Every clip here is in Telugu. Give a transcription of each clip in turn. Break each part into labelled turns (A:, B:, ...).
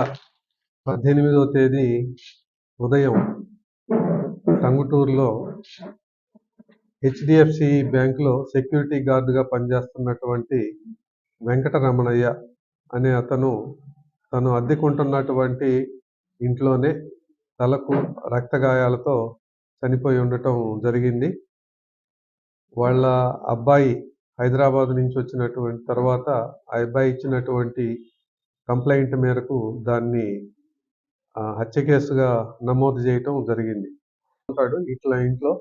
A: 18వ తేదీ ఉదయం టంగుటూరులో హెచ్డిఎఫ్సి బ్యాంకులో సెక్యూరిటీ గార్డుగా పనిచేస్తున్నటువంటి వెంకటరమణయ్య అనే అతను తను అద్దెకుంటున్నటువంటి ఇంట్లోనే తలకు రక్తగాయాలతో చనిపోయి ఉండటం జరిగింది. వాళ్ళ అబ్బాయి హైదరాబాద్ నుంచి వచ్చినటువంటి తర్వాత ఆ అబ్బాయి ఇచ్చినటువంటి కంప్లైంట్ మేరకు దాన్ని హత్య కేసుగా నమోదు చేయటం జరిగింది. ఉంటాడు ఇట్లా ఇంట్లో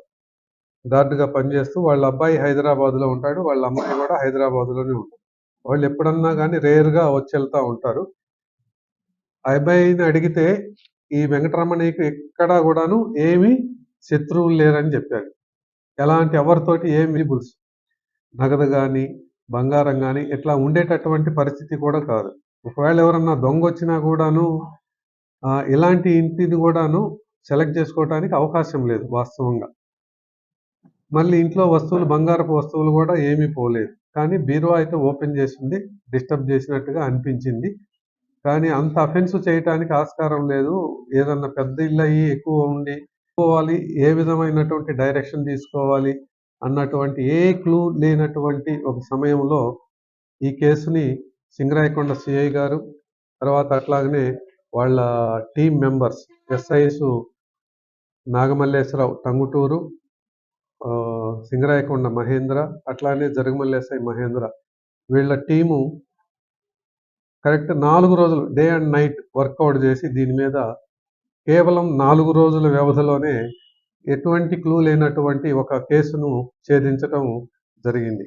A: గార్డుగా పనిచేస్తూ వాళ్ళ అబ్బాయి హైదరాబాద్లో ఉంటాడు, వాళ్ళ అమ్మాయి కూడా హైదరాబాద్లోనే ఉంటారు. వాళ్ళు ఎప్పుడన్నా కానీ రేర్గా వచ్చి వెళ్తూ ఉంటారు. ఆ అబ్బాయిని అడిగితే ఈ వెంకటరమణయ్యకి ఎక్కడా కూడాను ఏమీ శత్రువులు లేరని చెప్పాడు. ఎలాంటి ఎవరితోటి ఏమి విజిబుల్స్ నగదు కానీ బంగారం కానీ ఇట్లా ఉండేటటువంటి పరిస్థితి కూడా కాదు. ఒకవేళ ఎవరన్నా దొంగ వచ్చినా కూడాను ఇలాంటి ఇంటిని కూడాను సెలెక్ట్ చేసుకోవడానికి అవకాశం లేదు వాస్తవంగా. మళ్ళీ ఇంట్లో వస్తువులు బంగారపు వస్తువులు కూడా ఏమీ పోలేదు. కానీ బీరువా అయితే ఓపెన్ చేసింది, డిస్టర్బ్ చేసినట్టుగా అనిపించింది. కానీ అంత అఫెన్స్ చేయటానికి ఆస్కారం లేదు. ఏదన్నా పెద్ద ఇల్లు అయ్యి ఎక్కువ ఉండి పోవాలి, ఏ విధమైనటువంటి డైరెక్షన్ తీసుకోవాలి అన్నటువంటి ఏ క్లూ లేనటువంటి ఒక సమయంలో ఈ కేసుని సింగరాయకొండ సిఐ గారు, తర్వాత అట్లాగనే వాళ్ళ team members SIs Nagamalleswararao Tanguturu, Singarayakonda Mahendra, అట్లానే జరుగుమల్లి ఎస్ఐ మహేంద్ర, వీళ్ళ టీము కరెక్ట్ 4 రోజులు డే అండ్ నైట్ వర్కౌట్ చేసి దీని మీద కేవలం 4 రోజుల వ్యవధిలోనే ఎటువంటి క్లూ లేనటువంటి ఒక కేసును ఛేదించడం జరిగింది.